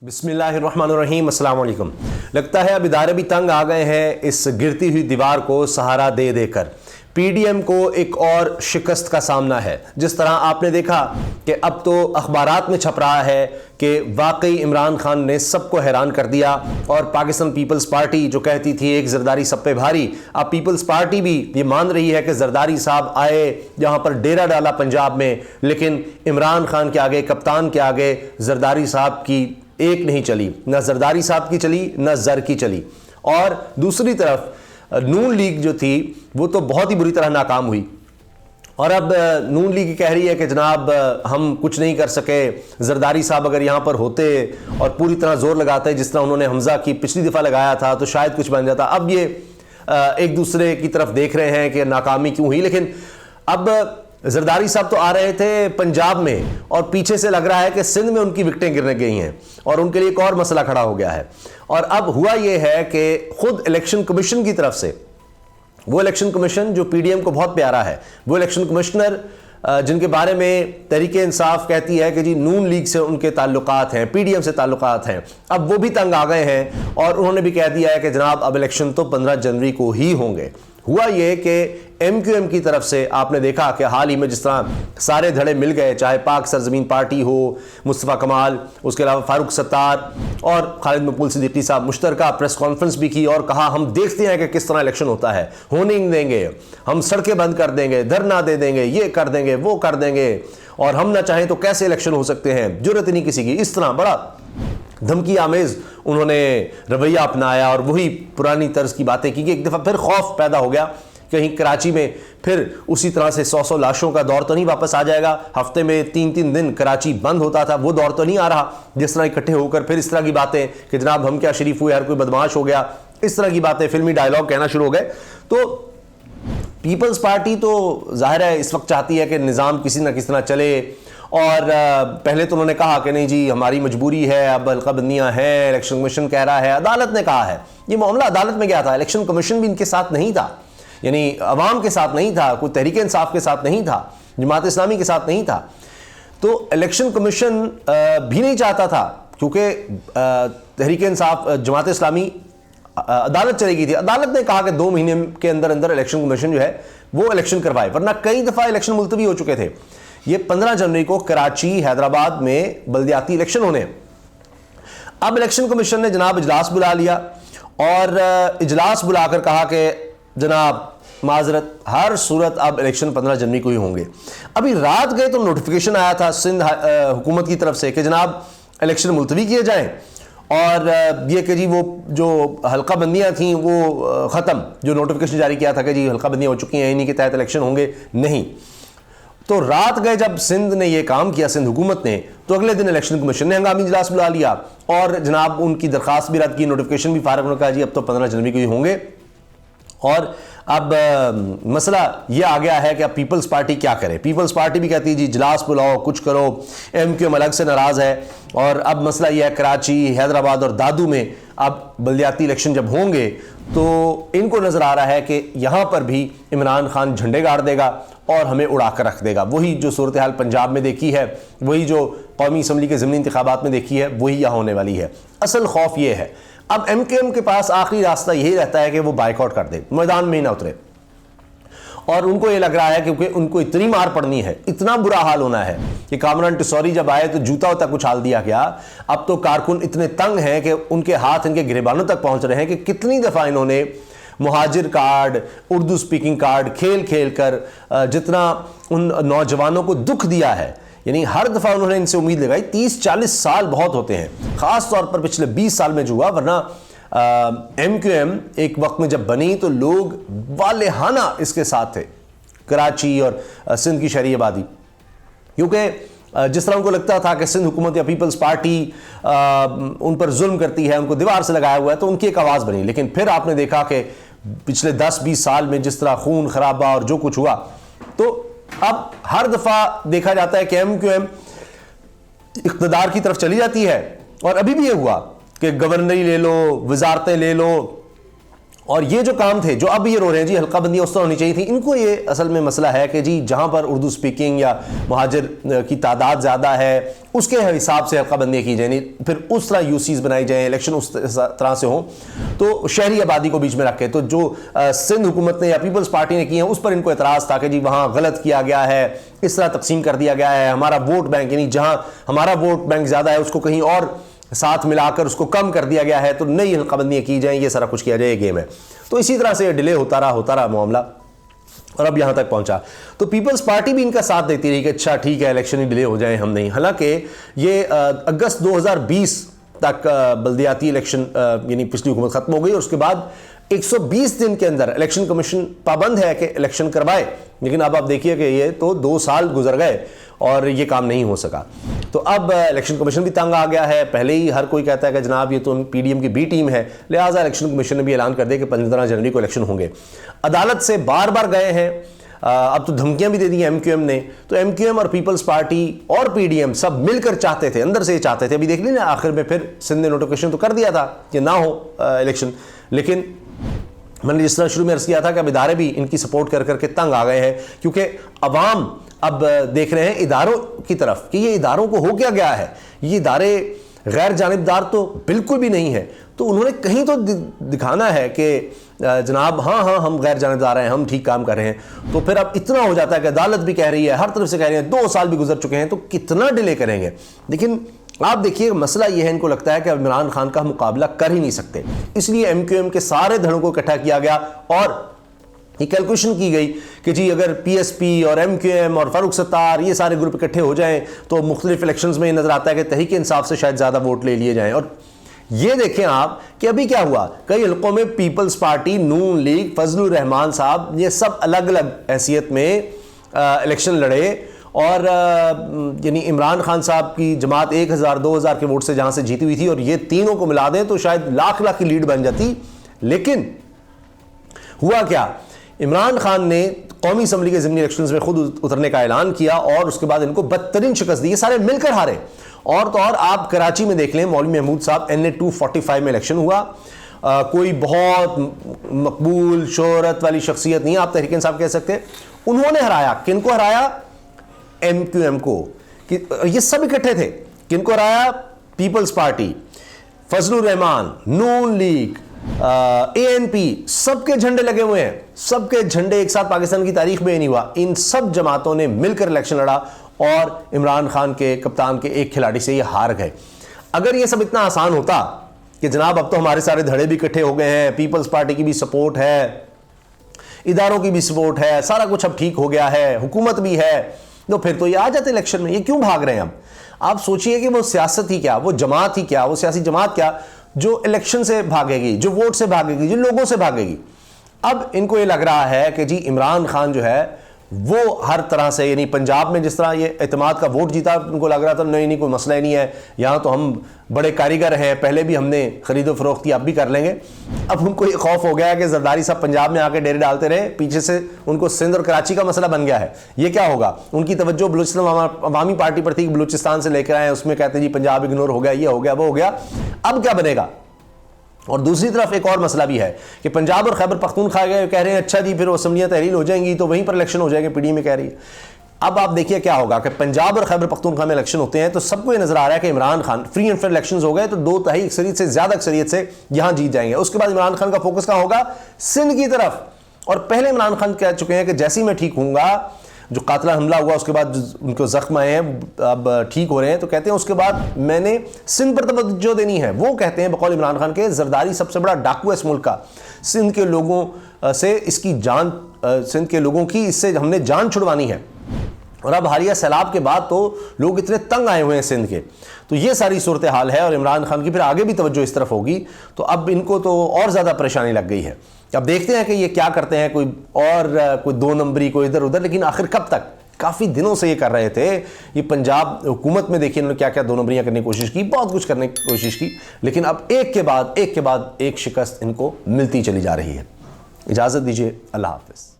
बिस्मिल्लाहिर्रहमानिर्रहीम, अस्सलाम वालेकुम। लगता है अब इदारे भी तंग आ गए हैं इस गिरती हुई दीवार को सहारा दे देकर। पीडीएम को एक और शिकस्त का सामना है। जिस तरह आपने देखा कि अब तो अखबारात में छप रहा है कि वाकई इमरान खान ने सबको हैरान कर दिया और पाकिस्तान पीपल्स पार्टी जो कहती थी एक जरदारी सब पे भारी, अब पीपल्स पार्टी भी ये मान रही है कि जरदारी साहब आए यहाँ पर डेरा डाला पंजाब में, लेकिन इमरान खान के आगे, कप्तान के आगे जरदारी साहब की एक नहीं चली, ना जरदारी साहब की चली ना जर की चली। और दूसरी तरफ नून लीग जो थी वो तो बहुत ही बुरी तरह नाकाम हुई और अब नून लीग कह रही है कि जनाब हम कुछ नहीं कर सके, जरदारी साहब अगर यहाँ पर होते और पूरी तरह जोर लगाते जिस तरह उन्होंने हमजा की पिछली दफ़ा लगाया था तो शायद कुछ बन जाता। अब ये एक दूसरे की तरफ देख रहे हैं कि नाकामी क्यों हुई, लेकिन अब जरदारी साहब तो आ रहे थे पंजाब में और पीछे से लग रहा है कि सिंध में उनकी विकेटें गिरने गई हैं और उनके लिए एक और मसला खड़ा हो गया है। और अब हुआ यह है कि खुद इलेक्शन कमीशन की तरफ से, वो इलेक्शन कमीशन जो पीडीएम को बहुत प्यारा है, वो इलेक्शन कमिश्नर जिनके बारे में तहरीक इंसाफ कहती है कि जी नून लीग से उनके ताल्लुकात हैं, पीडीएम से ताल्लुकात हैं, अब वो भी तंग आ गए हैं और उन्होंने भी कह दिया है कि जनाब अब इलेक्शन तो 15 जनवरी को ही होंगे। हुआ ये कि एमक्यूएम की तरफ से आपने देखा कि हाल ही में जिस तरह सारे धड़े मिल गए, चाहे पाक सरजमीन पार्टी हो, मुस्तफ़ा कमाल, उसके अलावा फारूक सत्तार और खालिद मकबूल सिद्दीकी साहब मुश्तरका प्रेस कॉन्फ्रेंस भी की और कहा हम देखते हैं कि किस तरह इलेक्शन होता है, होने नहीं देंगे, हम सड़कें बंद कर देंगे, धरना दे देंगे, ये कर देंगे, वो कर देंगे और हम ना चाहें तो कैसे इलेक्शन हो सकते हैं, जुर्रत नहीं किसी की। इस तरह बड़ा धमकी आमेज उन्होंने रवैया अपनाया और वही पुरानी तर्ज की बातें की कि एक दफ़ा फिर खौफ पैदा हो गया कहीं कराची में फिर उसी तरह से 100 लाशों का दौर तो नहीं वापस आ जाएगा, हफ्ते में 3-3 दिन कराची बंद होता था, वो दौर तो नहीं आ रहा जिस तरह इकट्ठे होकर फिर इस तरह की बातें कि जनाब हम क्या शरीफ हुए, हर कोई बदमाश हो गया, इस तरह की बातें, फिल्मी डायलॉग कहना शुरू हो गए। तो पीपल्स पार्टी तो जाहिर है इस वक्त चाहती है कि निज़ाम किसी न किसी तरह चले और पहले तो उन्होंने कहा कि नहीं जी हमारी मजबूरी है, अब हल्काबंदियाँ हैं, इलेक्शन कमीशन कह रहा है, अदालत ने कहा है। ये मामला अदालत में गया था, इलेक्शन कमीशन भी इनके साथ नहीं था, यानी अवाम के साथ नहीं था, कोई तहरीक इंसाफ के साथ नहीं था, जमात इस्लामी के साथ नहीं था। तो इलेक्शन कमीशन भी नहीं चाहता था क्योंकि तहरीक इंसाफ, जमात इस्लामी अदालत चली गई थी। अदालत ने कहा कि 2 महीने के अंदर अंदर इलेक्शन कमीशन जो है वो इलेक्शन करवाए, वरना कई दफ़ा इलेक्शन मुलतवी हो चुके थे। ये 15 जनवरी को कराची, हैदराबाद में बल्दियाती इलेक्शन होने। अब इलेक्शन कमीशन ने जनाब इजलास बुला लिया और इजलास बुलाकर कहा कि जनाब माजरत, हर सूरत अब इलेक्शन 15 जनवरी को ही होंगे। अभी रात गए तो नोटिफिकेशन आया था सिंध हुकूमत की तरफ से कि जनाब इलेक्शन मुलतवी किए जाएं और ये कि जी वो जो हल्का बंदियाँ थी वो ख़त्म, जो नोटिफिकेशन जारी किया था कि जी हल्का बंदियाँ हो चुकी हैं, इन्हीं के तहत इलेक्शन होंगे, नहीं। तो रात गए जब सिंध ने ये काम किया, सिंध हुकूमत ने, तो अगले दिन इलेक्शन कमीशन ने हंगामी इजलास बुला लिया और जनाब उनकी दरखास्त भी रद्द की, नोटिफिकेशन भी फारग, उन्होंने कहा जी अब तो 15 जनवरी को ही होंगे। और अब मसला ये आ गया है कि अब पीपल्स पार्टी क्या करे। पीपल्स पार्टी भी कहती है जी इजलास बुलाओ, कुछ करो, एमक्यूएम अलग से नाराज़ है। और अब मसला यह है कराची, हैदराबाद और दादू में अब बल्दियाती इलेक्शन जब होंगे तो इनको नज़र आ रहा है कि यहाँ पर भी इमरान खान झंडे गाड़ देगा और हमें उड़ा कर रख देगा। वही जो सूरत हाल पंजाब में देखी है, वही जो कौमी असम्बली के ज़मीनी इंतखाबात में देखी है, वही यहाँ होने वाली है। असल खौफ ये है अब एमक्यूएम के पास आखिरी रास्ता यही रहता है कि वो बाइकआउट कर दे, मैदान में ही ना उतरे। और उनको ये लग रहा है क्योंकि उनको इतनी मार पड़नी है, इतना बुरा हाल होना है कि कामरान टिसौरी जब आए तो जूता तक उछाल दिया गया। अब तो कारकुन इतने तंग हैं कि उनके हाथ इनके गिरेबानों तक पहुंच रहे हैं कि कितनी दफ़ा इन्होंने मुहाजिर कार्ड, उर्दू स्पीकिंग कार्ड खेल खेल कर जितना उन नौजवानों को दुख दिया है, यानी हर दफ़ा उन्होंने इनसे उम्मीद लगाई। 30-40 साल बहुत होते हैं, ख़ास तौर पर पिछले 20 साल में जो हुआ, वरना एमक्यूएम एक वक्त में जब बनी तो लोग वालेहाना इसके साथ थे, कराची और सिंध की शहरी आबादी, क्योंकि जिस तरह उनको लगता था कि सिंध हुकूमत या पीपल्स पार्टी उन पर जुल्म करती है, उनको दीवार से लगाया हुआ है, तो उनकी एक आवाज़ बनी। लेकिन फिर आपने देखा कि पिछले 10-20 साल में जिस तरह खून खराबा और जो कुछ हुआ, तो अब हर दफ़ा देखा जाता है कि एमक्यूएम इक़्तिदार की तरफ चली जाती है। और अभी भी ये हुआ कि गवर्नरी ले लो, वजारतें ले लो और ये जो काम थे जो अब ये रो रहे हैं जी हल्का बंदी उस तरह होनी चाहिए थी, इनको ये असल में मसला है कि जी जहां पर उर्दू स्पीकिंग या मुहाजिर की तादाद ज़्यादा है उसके हिसाब से हल्का बंदी की जाए, नहीं फिर उस तरह यूसीज बनाई जाए, इलेक्शन उस तरह से हो तो शहरी आबादी को बीच में रखे। तो जो सिंध हुकूमत ने या पीपल्स पार्टी ने की है उस पर इनको एतराज़ था कि जी वहाँ गलत किया गया है, इस तरह तकसीम कर दिया गया है, हमारा वोट बैंक यानी जहाँ हमारा वोट बैंक ज़्यादा है उसको कहीं और साथ मिलाकर उसको कम कर दिया गया है, तो नई हल्काबंदियाँ की जाएँ, ये सारा कुछ किया जाए, ये गेम है। तो इसी तरह से डिले होता रहा मामला और अब यहाँ तक पहुँचा। तो पीपल्स पार्टी भी इनका साथ देती रही कि अच्छा ठीक है इलेक्शन ही डिले हो जाए, हम नहीं। हालांकि ये अगस्त 2020 तक बल्दियाती इलेक्शन यानी पिछली हुकूमत खत्म हो गई और उसके बाद 120 दिन के अंदर इलेक्शन कमीशन पाबंद है कि इलेक्शन करवाए, लेकिन अब आप देखिए कि ये तो 2 साल गुजर गए और ये काम नहीं हो सका। तो अब इलेक्शन कमीशन भी तंग आ गया है। पहले ही हर कोई कहता है कि जनाब ये तो पीडीएम की बी टीम है, लिहाजा इलेक्शन कमीशन ने भी ऐलान कर दिया कि 15 जनवरी को इलेक्शन होंगे। अदालत से बार बार गए हैं, अब तो धमकियां भी दे दी एमक्यूएम ने। तो एमक्यूएम और पीपल्स पार्टी और पीडीएम सब मिलकर चाहते थे, अंदर से ये चाहते थे। अभी देख लीजिए आखिर में फिर सिंध ने नोटिफिकेशन तो कर दिया था कि ना हो इलेक्शन, लेकिन मैंने जिस तरह शुरू में अर्ज किया था कि अब इदारे भी इनकी सपोर्ट कर करके तंग आ गए हैं, क्योंकि अवाम अब देख रहे हैं इदारों की तरफ कि ये इदारों को हो क्या गया है, ये इदारे गैर जानिबदार तो बिल्कुल भी नहीं है। तो उन्होंने कहीं तो दिखाना है कि जनाब हाँ हम गैर जानिबदार हैं, हम ठीक काम कर रहे हैं। तो फिर अब इतना हो जाता है कि अदालत भी कह रही है, हर तरफ से कह रही है, 2 साल भी गुजर चुके हैं, तो कितना डिले करेंगे। लेकिन आप देखिए मसला ये है, इनको लगता है कि इमरान खान का मुकाबला कर ही नहीं सकते, इसलिए एमक्यूएम के सारे धड़ों को इकट्ठा किया गया और ये कैलकुलेशन की गई कि जी अगर पीएसपी और एमक्यूएम और फारूक सत्तार ये सारे ग्रुप इकट्ठे हो जाएं तो मुख्तलिफ इलेक्शंस में नजर आता है कि तहरीक इंसाफ से शायद ज़्यादा वोट ले लिए जाएं। और ये देखें आप कि अभी क्या हुआ, कई हल्कों में पीपल्स पार्टी, नून लीग, फजलुर रहमान साहब, ये सब अलग अलग हैसियत में इलेक्शन लड़े और यानी इमरान खान साहब की जमात 1000-2000 के वोट से जहां से जीती हुई थी और ये तीनों को मिला दें तो शायद लाख की लीड बन जाती। लेकिन हुआ क्या, इमरान खान ने कौमी असम्बली के ज़िमनी इलेक्शंस में खुद उतरने का ऐलान किया और उसके बाद इनको बदतरीन शिकस्त दी, ये सारे मिलकर हारे। और तो और आप कराची में देख लें, मौलवी महमूद साहब NA 245 में इलेक्शन हुआ, कोई बहुत मकबूल शोहरत वाली शख्सियत नहीं, आप तहरीक इंसाफ कह सकते, उन्होंने हराया। किनको हराया? एमक्यूएम को। ये सब इकट्ठे थे। किनको हराया? पीपल्स पार्टी, फजलुर रहमान, नून लीग, ANP, सबके झंडे लगे हुए हैं, सबके झंडे एक साथ पाकिस्तान की तारीख में नहीं हुआ। इन सब जमातों ने मिलकर इलेक्शन लड़ा और इमरान खान के कप्तान के एक खिलाड़ी से ये हार गए। अगर ये सब इतना आसान होता कि जनाब अब तो हमारे सारे धड़े भी इकट्ठे हो गए हैं, पीपल्स पार्टी की भी सपोर्ट है, इदारों की भी सपोर्ट है, सारा कुछ अब ठीक हो गया है, हुकूमत भी है, तो फिर तो ये आ जाते इलेक्शन में। ये क्यों भाग रहे हैं अब? आप सोचिए कि वो सियासत ही क्या, वो जमात ही क्या, वो सियासी जमात क्या जो इलेक्शन से भागेगी, जो वोट से भागेगी, जो लोगों से भागेगी। अब इनको ये लग रहा है कि जी इमरान खान जो है वो हर तरह से, यानी पंजाब में जिस तरह ये एतमाद का वोट जीता, उनको लग रहा था नहीं कोई मसला ही नहीं है, यहाँ तो हम बड़े कारीगर हैं, पहले भी हमने खरीदो फरोख्त की, अब भी कर लेंगे। अब उनको ये खौफ हो गया है कि जरदारी साहब पंजाब में आके डेरे डालते रहे, पीछे से उनको सिंध और कराची का मसला बन गया है। ये क्या होगा? उनकी तवज्जो बलूचिस्तान अवामी पार्टी पर थी, बलूचिस्तान से लेकर आए, उसमें कहते जी पंजाब इग्नोर हो गया, ये हो गया, वो हो गया। अब क्या बनेगा? और दूसरी तरफ एक और मसला भी है कि पंजाब और खैबर पख्तूनख्वा कह रहे हैं अच्छा जी फिर वो असम्बलियाँ तहरील हो जाएंगी तो वहीं पर इलेक्शन हो जाएंगे, पीडीएम में कह रही है। अब आप देखिए क्या होगा कि पंजाब और खैबर पख्तूनख्वा में इलेक्शन होते हैं तो सबको ये नजर आ रहा है कि Imran Khan free and fair elections हो गए तो 2/3 अक्सरियत से ज्यादा अक्सरियत से यहां जीत जाएंगे। उसके बाद इमरान खान का फोकस कहां होगा? सिंध की तरफ। और पहले इमरान खान कह चुके हैं कि जैसे ही मैं ठीक हूंगा, जो कातला हमला हुआ उसके बाद उनको जख्म आए हैं, अब ठीक हो रहे हैं, तो कहते हैं उसके बाद मैंने सिंध पर तवज्जो देनी है। वो कहते हैं बकौल इमरान खान के जरदारी सबसे बड़ा डाकू है इस मुल्क का, सिंध के लोगों से इसकी जान, सिंध के लोगों की इससे हमने जान छुड़वानी है। और अब हालिया सैलाब के बाद तो लोग इतने तंग आए हुए हैं सिंध के, तो ये सारी सूरत हाल है और इमरान खान की फिर आगे भी तवज्जो इस तरफ होगी, तो अब इनको तो और ज़्यादा परेशानी लग गई है। अब देखते हैं कि ये क्या करते हैं, कोई 2 नंबरी, कोई इधर उधर, लेकिन आखिर कब तक? काफ़ी दिनों से ये कर रहे थे। ये पंजाब हुकूमत में देखिए इन्होंने क्या क्या 2 नंबरियाँ करने की कोशिश की, बहुत कुछ करने की कोशिश की, लेकिन अब एक के बाद एक शिकस्त इनको मिलती चली जा रही है। इजाज़त दीजिए, अल्लाह हाफ़िज़।